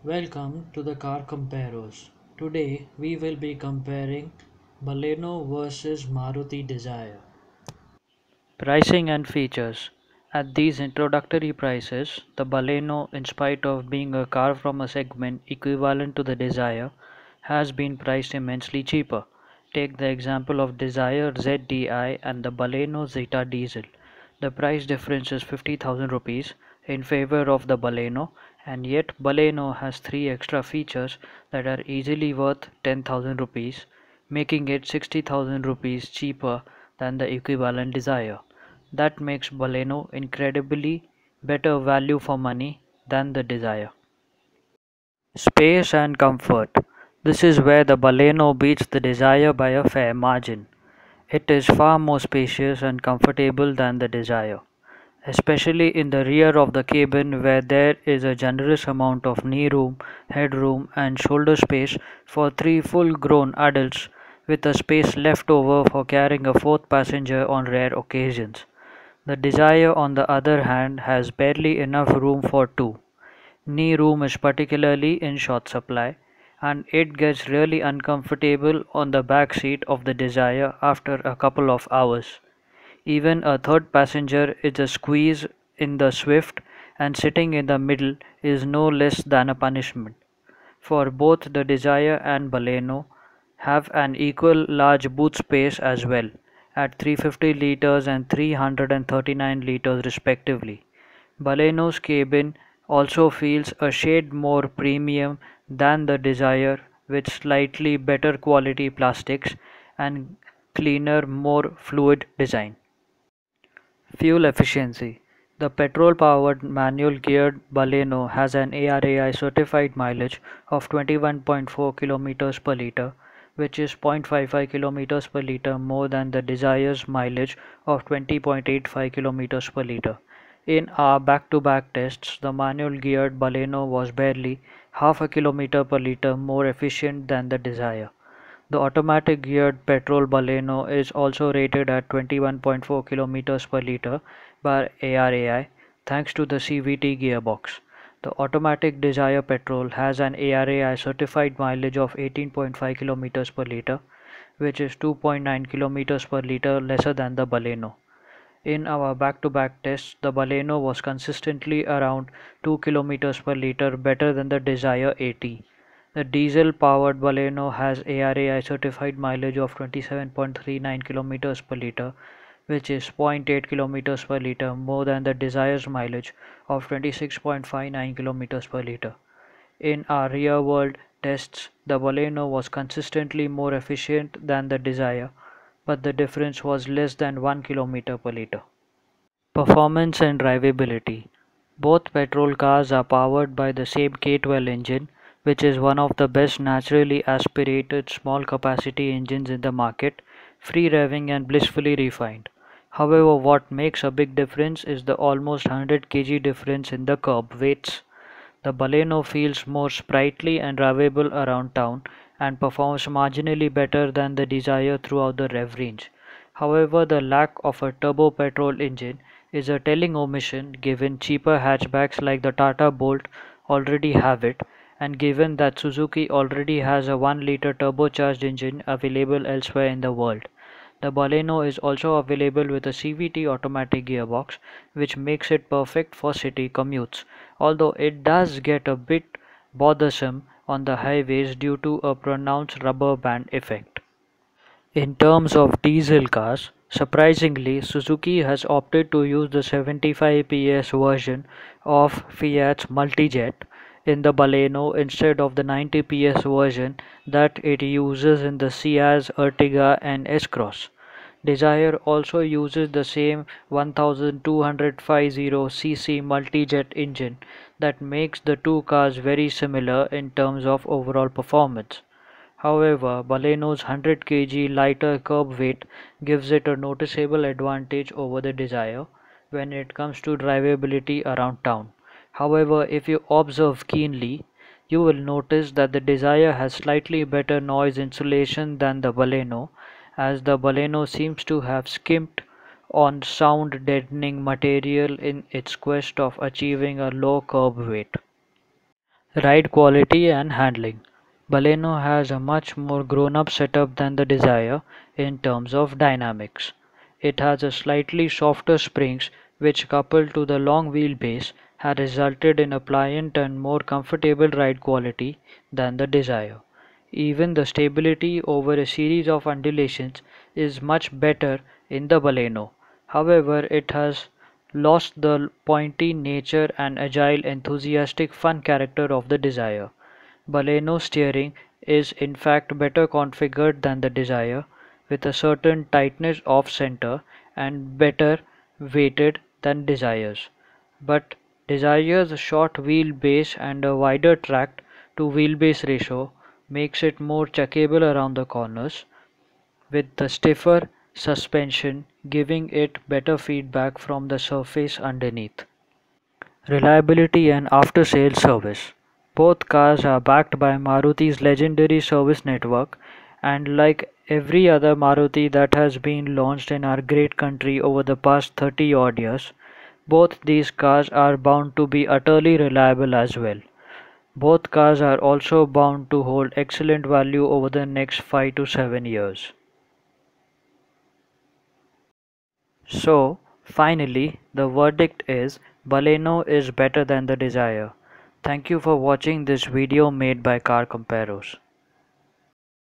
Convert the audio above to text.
Welcome to the Car Comparos. Today we will be comparing Baleno versus Maruti Dzire. Pricing and features. At these introductory prices, the Baleno, in spite of being a car from a segment equivalent to the Dzire, has been priced immensely cheaper. Take the example of Dzire ZDI and the Baleno Zeta Diesel. The price difference is 50,000 rupees in favor of the Baleno, and yet Baleno has three extra features that are easily worth 10,000 rupees, making it 60,000 rupees cheaper than the equivalent Dzire. That makes Baleno incredibly better value for money than the Dzire. Space and comfort. This is where the Baleno beats the Dzire by a fair margin. It is far more spacious and comfortable than the Dzire, especially in the rear of the cabin where there is a generous amount of knee room, headroom, and shoulder space for three full grown adults, with a space left over for carrying a fourth passenger on rare occasions. The Dzire, on the other hand, has barely enough room for two. Knee room is particularly in short supply, and it gets really uncomfortable on the back seat of the Dzire after a couple of hours. Even a third passenger is a squeeze in the Swift, and sitting in the middle is no less than a punishment. For both the Dzire and Baleno have an equal large boot space as well, at 350 liters and 339 liters respectively. Baleno's cabin also feels a shade more premium than the Dzire, with slightly better quality plastics and cleaner, more fluid design. Fuel efficiency. The petrol-powered manual-geared Baleno has an ARAI certified mileage of 21.4 km per liter, which is 0.55 km per liter more than the Desire's mileage of 20.85 km per liter. In our back-to-back tests, the manual-geared Baleno was barely half a kilometer per liter more efficient than the Dzire. The automatic geared petrol Baleno is also rated at 21.4 km per liter by ARAI thanks to the CVT gearbox. The automatic Dzire petrol has an ARAI certified mileage of 18.5 km per liter, which is 2.9 km per liter lesser than the Baleno. In our back-to-back tests, the Baleno was consistently around 2 km per liter better than the Dzire AT. The diesel-powered Baleno has ARAI certified mileage of 27.39 km per liter, which is 0.8 km per liter more than the Desire's mileage of 26.59 km per liter. In our real-world tests, the Baleno was consistently more efficient than the Dzire, but the difference was less than 1 km per liter. Performance and drivability. Both petrol cars are powered by the same K12 engine, which is one of the best naturally aspirated small capacity engines in the market, free revving and blissfully refined. However, what makes a big difference is the almost 100 kg difference in the curb weights. The Baleno feels more sprightly and drivable around town and performs marginally better than the Dzire throughout the rev range. However, the lack of a turbo petrol engine is a telling omission given cheaper hatchbacks like the Tata Bolt already have it, and given that Suzuki already has a 1-liter turbocharged engine available elsewhere in the world. The Baleno is also available with a CVT automatic gearbox, which makes it perfect for city commutes, although it does get a bit bothersome on the highways due to a pronounced rubber band effect. In terms of diesel cars, surprisingly, Suzuki has opted to use the 75 PS version of Fiat's Multijet in the Baleno instead of the 90 PS version that it uses in the Ciaz, Ertiga and S-Cross. Dzire also uses the same 1250cc Multijet engine that makes the two cars very similar in terms of overall performance. However, Baleno's 100 kg lighter curb weight gives it a noticeable advantage over the Dzire when it comes to drivability around town. However, if you observe keenly, you will notice that the Dzire has slightly better noise insulation than the Baleno, as the Baleno seems to have skimped on sound deadening material in its quest of achieving a low curb weight. Ride quality and handling. Baleno has a much more grown-up setup than the Dzire in terms of dynamics. It has a slightly softer springs which coupled to the long wheelbase has resulted in a pliant and more comfortable ride quality than the Dzire. Even the stability over a series of undulations is much better in the Baleno. However, it has lost the pointy nature and agile, enthusiastic fun character of the Dzire. Baleno steering is in fact better configured than the Dzire, with a certain tightness of center and better weighted than Desire's. But Desire's short wheelbase and a wider track to wheelbase ratio makes it more chuckable around the corners, with the stiffer suspension giving it better feedback from the surface underneath. Reliability and after-sales service. Both cars are backed by Maruti's legendary service network, and like every other Maruti that has been launched in our great country over the past 30 odd years, both these cars are bound to be utterly reliable as well. Both cars are also bound to hold excellent value over the next 5 to 7 years. So, finally, the verdict is Baleno is better than the Dzire. Thank you for watching this video made by Car Comparos.